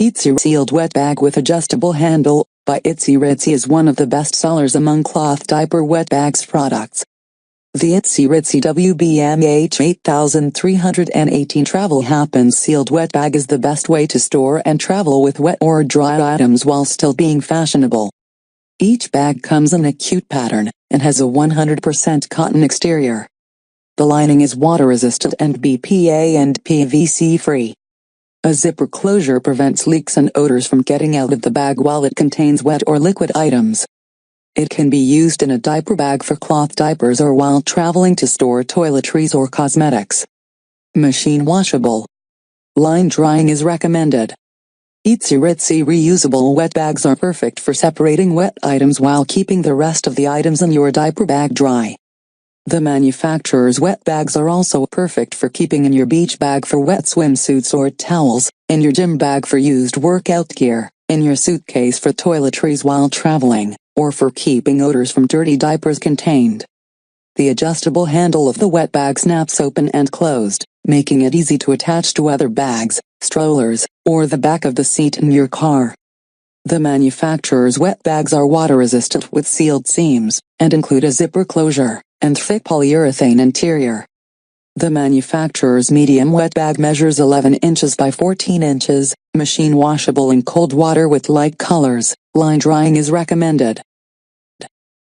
Itzy Sealed Wet Bag with Adjustable Handle by Itzy Ritzy is one of the best sellers among cloth diaper wet bags products. The Itzy Ritzy WBMH 8318 Travel Happens Sealed Wet Bag is the best way to store and travel with wet or dry items while still being fashionable. Each bag comes in a cute pattern and has a 100% cotton exterior. The lining is water-resistant and BPA and PVC free. A zipper closure prevents leaks and odors from getting out of the bag while it contains wet or liquid items. It can be used in a diaper bag for cloth diapers or while traveling to store toiletries or cosmetics. Machine washable. Line drying is recommended. Itzy Ritzy reusable wet bags are perfect for separating wet items while keeping the rest of the items in your diaper bag dry. The manufacturer's wet bags are also perfect for keeping in your beach bag for wet swimsuits or towels, in your gym bag for used workout gear, in your suitcase for toiletries while traveling, or for keeping odors from dirty diapers contained. The adjustable handle of the wet bag snaps open and closed, making it easy to attach to other bags, strollers, or the back of the seat in your car. The manufacturer's wet bags are water-resistant with sealed seams, and include a zipper closure and thick polyurethane interior. The manufacturer's medium wet bag measures 11 inches by 14 inches, machine washable in cold water with light colors. Line drying is recommended.